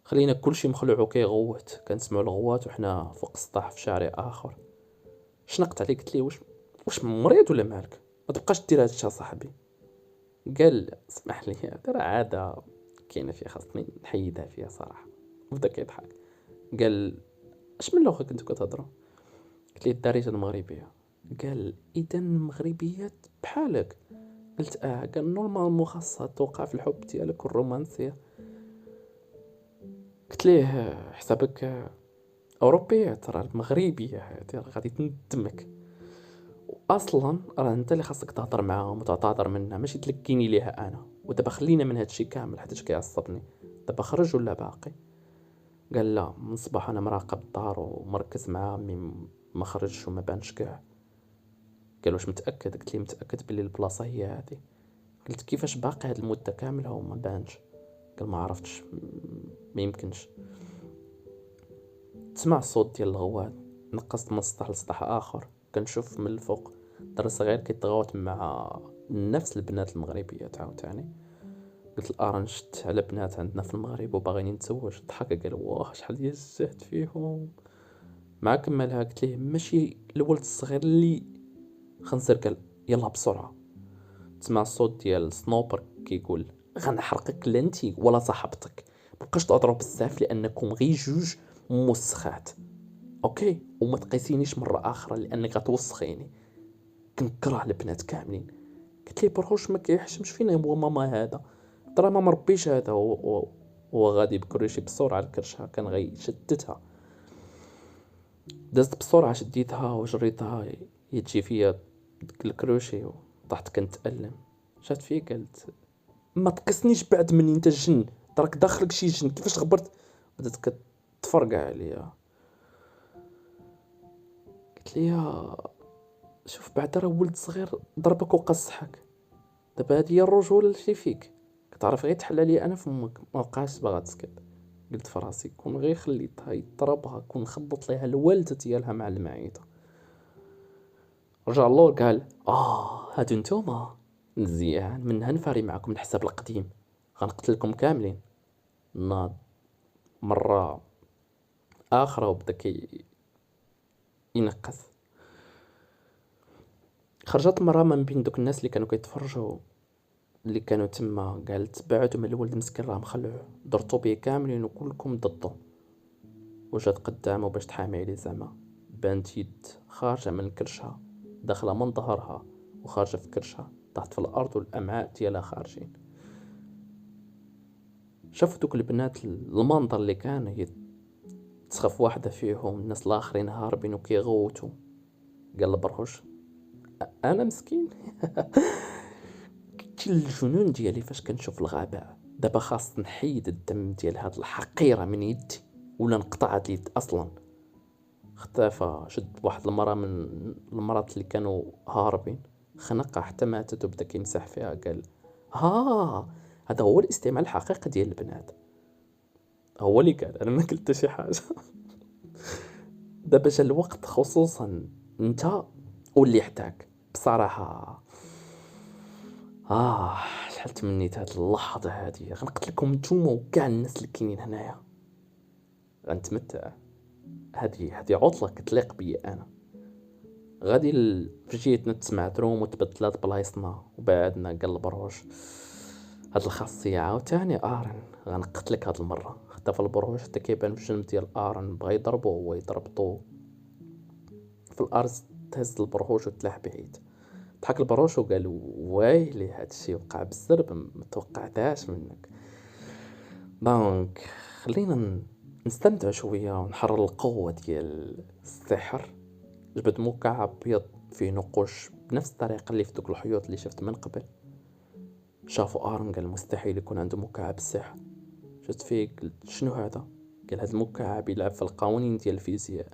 خلينا كلشي مخلوع كيغوت. كنسمعوا الغوات وحنا فوق السطح في شارع اخر. شنقت عليه قلت ليه واش مريض ولا مالك؟ ما تبقاش دير هادشي صاحبي. قال اسمح لي هذا راه عاده كاينه فيها، خاصني نحيدها فيها صراحه. وبدا كيضحك. قال اش من لغه كنتو كتهضروا؟ قلت ليه الدارجه المغربيه. قال اذا المغربيات بحالك؟ قلت قال نورمالمون خاصها توقع في الحب ديالك والرومانسيه. قلت ليه حسابك اوروبيه، ترى المغربيه هذه راه غادي تندمك. واصلا راه انت اللي خاصك تهضر معاهم وتعتذر منها، ماشي تلكيني ليها انا. ودابا خلينا من هادشي كامل حيت كيعصبني. دابا خرج ولا باقي؟ قال لا، من الصباح انا مراقب الدار ومركز معاه مي ما خرجش وما بانش كاع. قال واش متاكد؟ قلت لي متاكد بلي البلاصه هي هذه. قلت كيفاش باقي هاد المده كامله وما بانش؟ قال ما عرفتش، ما يمكنش. تسمع الصوت ديال الغوات. نقصت من سطح لسطح اخر، كنشوف من الفوق دري صغير كيتغوت مع نفس البنات المغربيات عاوتاني. قلت الارن شت على بنات عندنا في المغرب وباغيني نتزوج. ضحك قال واه شحال ديال الزهد فيهم. مع كملها قلت ليه ماشي الولد الصغير اللي خنزر. قال يلا بسرعه. تسمع الصوت ديال سنوبر كيقول غنحرقك لا انتي ولا صاحبتك، مبقاش تهضروا بزاف لانكم غير جوج موسخات، اوكي؟ وما تقيسينيش مره اخرى لانك غتوسخيني. كنكره البنات كاملين. قلت لي بروش ما كيحشمش فينا هو ماما هذا، ترى ما مربيش هذا هو غادي بكرشي بسرعه الكرشه كان غيشتتها. دزت بسرعه شديتها وجريتها يجي فيا الكروشي وطحت كنتألم. شات فيه قالت ما تقسنيش بعد مني انت جن، تراك داخلك شي جن كيفاش غبرت؟ بدات كتفرقع عليا. قلت ليها شوف بعدا راه ولد صغير ضربك وقصحك، دابا هادي هي الرجوله اللي فيك، كتعرف غير تحل عليا انا فمك. ما بقاش باغا تسكت. قلت في راسي كون غير خليتها يضربها كون خبط ليها الوالده ديالها مع المعيطه. رجع اللور قال هادو نتوما مزيان، من هنفاري معكم الحساب القديم، غنقتلكم كاملين. ناض مرة اخرى وبدا ينقص. خرجت مرة من بين دوك الناس اللي كانوا كيتفرجوا، اللي كانوا تما، قالت بعدوا من الولد مسكين راه مخلوع، درتو بيه كاملين وكلكم ضدو. وجات قدامه باش تحامي عليه زعما، بانت يد خارجة من كرشها داخلة من ظهرها وخارجة في كرشها طاحت في الأرض والأمعاء ديالها خارجين. شافوا دوك البنات المنظر اللي كان تسخف واحدة فيهم، الناس الآخرين هاربين وكيغوتوا. قال البرهوش أنا مسكين كي الجنون ديالي فاش كنشوف الغابة، دابا خاص نحيد الدم ديال هاد الحقيرة من يدي ولا نقطعت اليد أصلا. اختفى، شد واحد المرة من المرات اللي كانوا هاربين، خنقها حتى ماتت وبدا كيمسح فيها. قال هذا هو الاستعمال الحقيقي ديال البنات. هو اللي قال، انا ما قلت شي حاجه. دابا جا الوقت خصوصا انت واللي حداك بصراحه. شحال تمنيت هاد اللحظه هادي، غنقتلكم نتوما وكاع الناس اللي كاينين هنايا، غنتمتع. هادي عطله كتليق بيا انا. غادي في جيتنا تسمعت روم وتبدلات بلايصنا وبعدنا. قال البروش هاد الخاصية عاوتاني ارن غنقتلك هاد المرة. اختفى البروش حتى كيبان في الجنب ديال ارن، بغا يضربو هو يضربطو في الارض. تهز البروش وتلاح بعيد. ضحك البروش وقال ويلي هادشي وقع بالسرب، متوقعتهاش منك. دونك خلينا نستمتع شوية ونحرر القوة ديال السحر. جبد مكعب ابيض فيه نقوش بنفس الطريقه اللي في دوك الحيوط اللي شفت من قبل. شافوا ارن قال مستحيل يكون عنده مكعب السحر. شفت فيه قلت شنو هذا؟ قال هذا المكعب يلعب في القوانين ديال الفيزياء،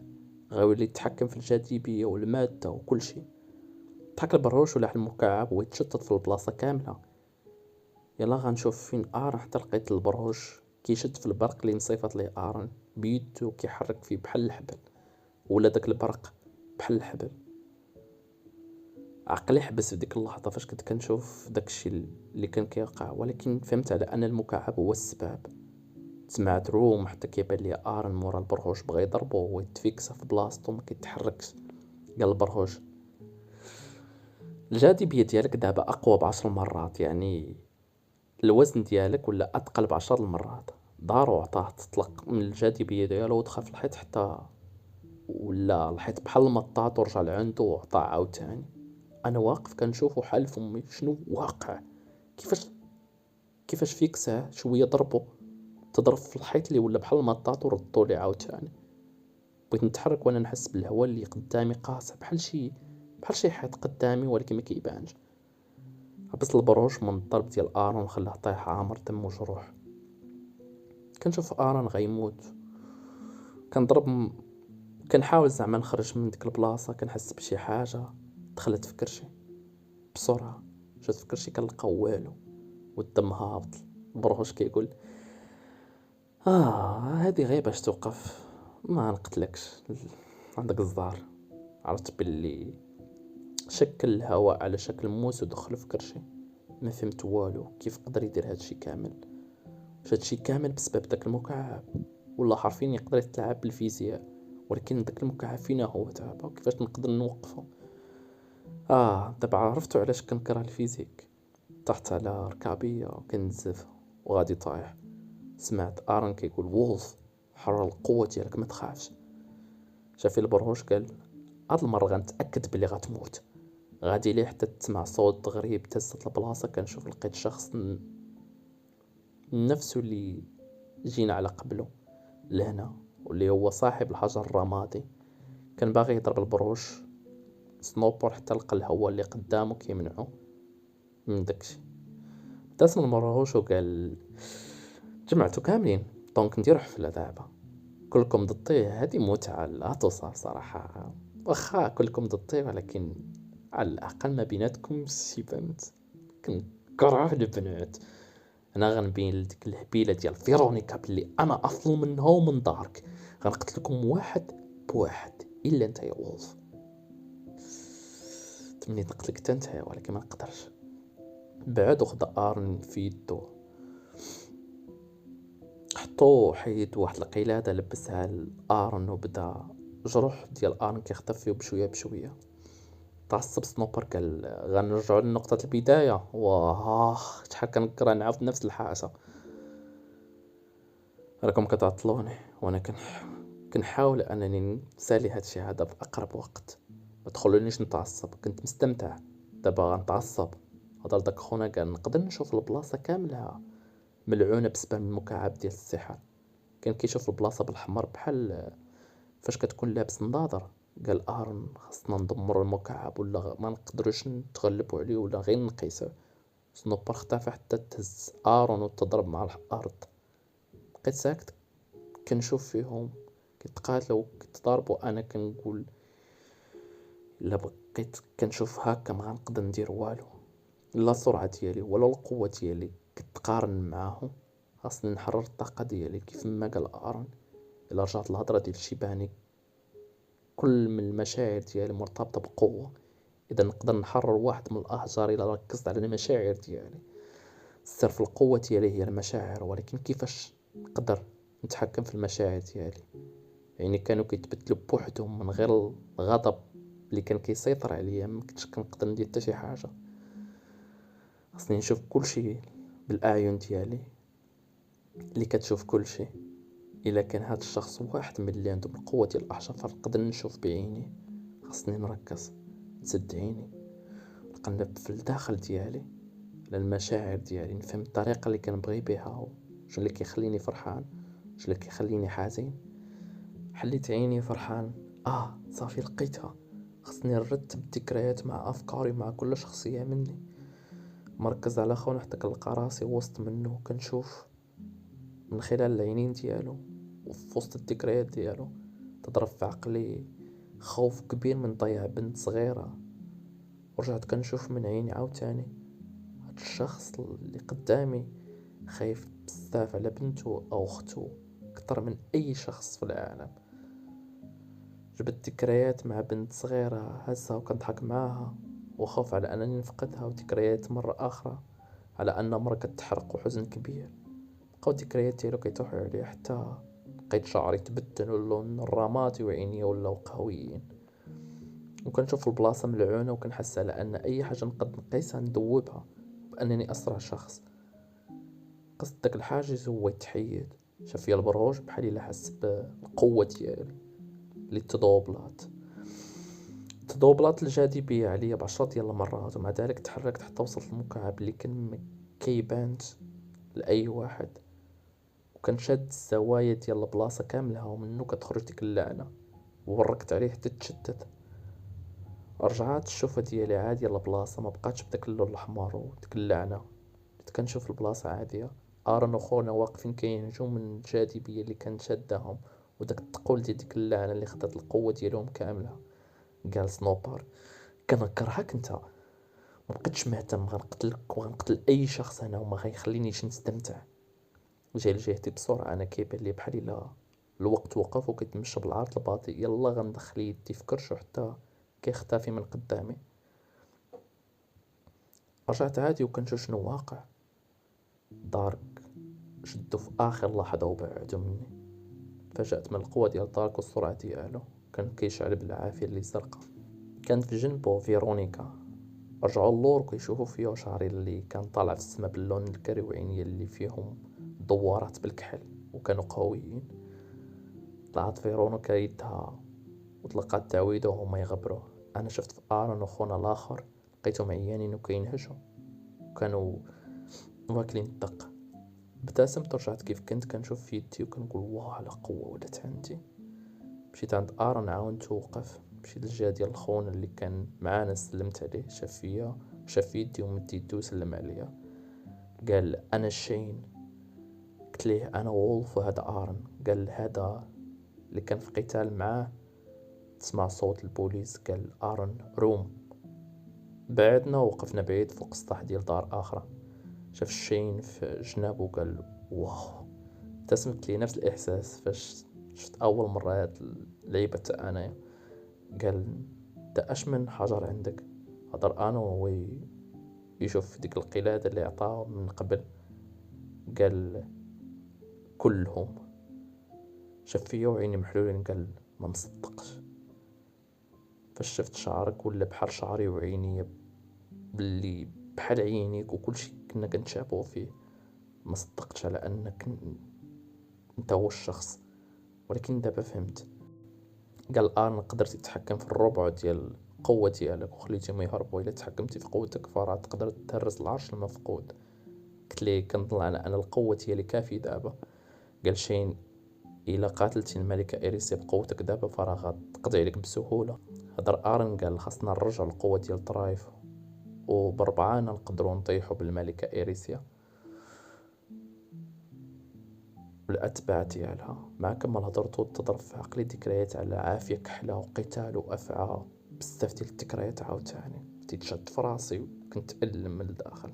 غاوي يتحكم في الجاذبيه والماده وكل شيء. ضحك البروش ولاح المكعب ويتشتت في البلاصه كامله. يلا غنشوف فين ارن. حتى لقيت البروش كيشد في البرق اللي نصيفط ليه ارن بيدو كيحرك فيه بحال الحبل، ولا داك البرق بحال الحبل. عقلي حبس في ديك اللحظة فاش كنت كنشوف داكشي اللي كان كيوقع، ولكن فهمت على أن المكعب هو السبب. سمعت روم حتى كيبان لي ارن مورا البرغوش بغا يضربو وهو يتفيكسا في بلاصتو ما كيتحركش. قال البرغوش الجاذبية ديالك دابا أقوى ب10 مرات، يعني الوزن ديالك ولا أثقل ب10 المرات. دارو عطاه تطلق من الجاذبية ديالو ودخل في الحيط حتى ولا الحيط بحال المطاط ورجع لعندو وعطاه عاوتاني. انا واقف كنشوفو حال فمي شنو واقع. كيفاش فيك ساعة شويه ضربو تضرب في الحيط اللي ولا بحال المطاط وردو لي عاوتاني. بغيت نتحرك وانا نحس بالهواء اللي قدامي قاصح بحال شي حيط قدامي ولكن ما كيبانش. حبس البروش من الضرب ديال ارون وخلاه طايح عامر دم وجروح. كنشوف ارون غيموت. كنضرب كنحاول زعما نخرج من ديك البلاصه. كنحس بشي حاجه دخلت في كرشي بسرعه. جات في كرشي كنلقى والو والدم هابط. البروش كيقول هادي غير باش توقف، ما نقتلكش. عندك الزهر. عرفت باللي شكل الهواء على شكل موس ودخل في كرشي. ما فهمت والو. كيف قدر يدير هادشي كامل؟ هادشي كامل بسبب داك المكعب، والله حرفيا يقدر يتلاعب بالفيزياء. ولكن داك المكعب فينا هو دابا وكيفاش نقدر نوقفه؟ دابا عرفتو علاش كنكره الفيزيك. طحت على ركابية وكنزف وغادي طايح. سمعت ارن كيقول وولف حرر القوة ديالك ما تخافش. شافي البرهوش قال هاد المرة غنتأكد بلي غتموت. غادي ليه حتى تسمع صوت غريب. تهزت البلاصة كنشوف لقيت شخص نفسه اللي جينا على قبله لهنا، واللي هو صاحب الحجر الرمادي. كان باغي يضرب البروش سنوبر حتى لقى الهوا اللي قدامه كيمنعه من داكشي. ابتسم البرهوش وقال جمعتو كاملين دونك نديرو حفلة دابا. كلكم ضدي. هادي متعة لا توصف صراحة. واخا كلكم ضدي ولكن على الأقل ما بيناتكم شي بنت. كنكره البنات. انا غنبين لديك الهبيله ديال فيرونيكا بلي انا افضل منها ومن دارك. غنقتلكم واحد بواحد الا انت يا وولف. مني نقتلك تنتهي، ولكن ما نقدرش. بعد وخدا ارن في يدو، حطو حيد واحد القلادة لبسها لارن، وبدا جروح ديال ارن كيختفيو بشويه بشويه. تعصب سنوبر قال غنرجعو لنقطة البداية. واه شحال كنكره نعاود نفس الحاجة، راكم كتعطلوني وانا كنحاول انني نسالي هادشي هذا في اقرب وقت. ما تخلونيش نتعصب، كنت مستمتع، دابا غنتعصب. هضر داك خونا قال نقدر نشوف البلاصه كاملة ملعونه بسبب المكعب ديال السحر. كان كيشوف البلاصه بالحمر بحال فاش كتكون لابس نظاظر. قال ارن خاصنا ندمر المكعب ولا ما نقدروش نتغلبوا عليه ولا غير نقيسه. سنوبر اختفى حتى تهز ارون وتضرب مع الارض. بقيت ساكت كنشوف فيهم كيتقاتلوا كيتضاربوا. انا كنقول الا بقيت كنشوف هكا ما غنقدر ندير والو، لا السرعه ديالي ولا القوه ديالي كتقارن معاهم. خاصني نحرر الطاقه ديالي كيف ما قال ارون. الا رجعت الهضره ديال شيباني كل من المشاعر ديالي مرتبطه بقوه، اذا نقدر نحرر واحد من الاحجار الا ركزت على المشاعر ديالي. السر في القوه ديالي هي المشاعر، ولكن كيفاش نقدر نتحكم في المشاعر ديالي؟ يعني كانوا كيتبدلوا بوحدهم من غير الغضب اللي كان كيسيطر عليا. ما كنتش كنقدر ندير حتى شي حاجه. خاصني نشوف كل شيء بالاعين ديالي اللي كتشوف كل شيء. الا كان هاد الشخص واحد من اللي عندهم القوه ديال الاحجار فنقدر نشوف بعيني. خاصني نركز، نسد عيني، نقلب في الداخل ديالي على المشاعر ديالي، نفهم الطريقه اللي كنبغي بها، شنو اللي كيخليني فرحان، شنو اللي كيخليني حزين. حليت عيني فرحان. صافي لقيتها. خصني نرتب الذكريات مع افكاري مع كل شخصيه مني. مركز على خونا حتى كنلقى راسي وسط منه، كنشوف من خلال العينين ديالو وفي وسط الذكريات ديالو. تضرب في عقلي خوف كبير من ضياع بنت صغيرة. ورجعت كنشوف من عيني عاوتاني هاد الشخص اللي قدامي خايف بزاف على بنته او اخته اكثر من اي شخص في العالم. جبت ذكريات مع بنت صغيرة هزها وكنضحك معاها، وخوف على انني نفقدها، وذكريات مرة اخرى على ان مرة كتحرق وحزن كبير. بقاو الذكريات ديالو كيطيحوا عليه حتى لقيت شعري تبدل واللون الرمادي وعيني ولاو قهويين. وكنشوف البلاصة ملعونة وكنحس على ان اي حاجة نقد نقيسها ندوبها بانني اسرع شخص. قصد داك الحاجز هو يتحيد. شاف فيا البروج بحال الا حس بالقوة ديالي اللي تضوبلات الجاذبية عليا بعشرة ديال المرات، ومع ذلك تحركت حتى وصلت المكعب اللي كان كيبانت لأي واحد. وكنشاد الزوايا ديال البلاصة كاملها ومنو كتخرج ديك اللعنة، ووركت عليه حتى تشتت. رجعات الشوفة ديالي عادية البلاصة، ما بقاتش بداك اللون الأحمر وديك اللعنة. بديت كنشوف البلاصة عادية. ارن وخونا واقفين كينهجو من الجاذبية اللي كانت شاداهم، وداك الثقول ديال ديك اللعنة اللي خدات القوة ديالهم كاملة. قال سنوبر كنكرهك انت، ما بقيتش مهتم، غنقتلك وغنقتل اي شخص انا وما غيخلينيش نستمتع. جاي لجهتي بسرعه. انا كيبان لي بحال الا الوقت وقف وكيتمشى بالعرض البطيء. يلا غندخل يدي في كرشو حتى كيختفي من قدامي. رجعت عادي وكنشوف شنو واقع. دارك شدو في اخر لحظه وبعدو مني. تفاجأت من القوه ديال دارك والسرعه ديالو. كان كيشعل بالعافيه اللي زرقا. كانت في جنبو فيرونيكا. رجعوا اللور وكيشوفوا فيا وشعري اللي كان طالع في السما باللون الكري وعيني اللي فيهم دوارات بالكحل وكانوا قويين. طلعت فيرونيكا يدها وطلقات تعويضه وهما يغبروا. انا شفت في ارون وخونا الاخر لقيتهم عيانين وكينهجوا وكانوا واكلين الدق. ابتسمت ورجعت كيف كنت كنشوف في يدي وكنقول واه على قوه ولات عندي. مشيت عند ارون عاونته وقف. مشيت للجهه ديال الخون اللي كان معانا سلمت عليه. شاف فيا شاف يدي ومد يدو وسلم عليا. قال انا الشين. قلت ليه انا وولف وهذا ارون. قال هذا اللي كان في قتال معاه. تسمع صوت البوليس. قال ارون روم. بعدنا وقفنا بعيد فوق سطح ديال دار اخرى. شاف الشين في جنابه وقال واو. ابتسمت لي نفس الاحساس فاش شفت اول مره هاد اللعيبه انايا. قال انت اش من حجر عندك؟ هضر انا وهو يشوف ديك القلادة اللي عطاه من قبل، قال كلهم. شاف فيا وعيني محلولين، قال ما مصدقش. فاش شفت شعرك ولا بحال شعري وعيني باللي بحال عينيك وكلشي كنا كنتشابهو فيه، ما صدقتش على انك انت هو الشخص. ولكن دابا فهمت. قال الان قدرتي تتحكم في الربع ديال القوة ديالك وخليتيهم يهربوا. الا تحكمتي في قوتك فراه تقدر تهرس العرش المفقود. قلت ليه كنظن انا القوة ديالي كافي دابا. قال شين الا قاتلتي الملكة إيريسيا بقوتك دابا فراه غتقضي عليك بسهولة. هدر ارن قال خاصنا نرجع القوة ديال طرايف، وبربعانا نقدروا نطيحوا بالملكة إيريسيا والأتباع ديالها. مع كما هضرتو تضرب في عقلي ذكريات على عافية كحلة وقتال وأفعى، بزاف ديال الذكريات عاوتاني. بديت شاد فراسي وكنت ألم من الداخل.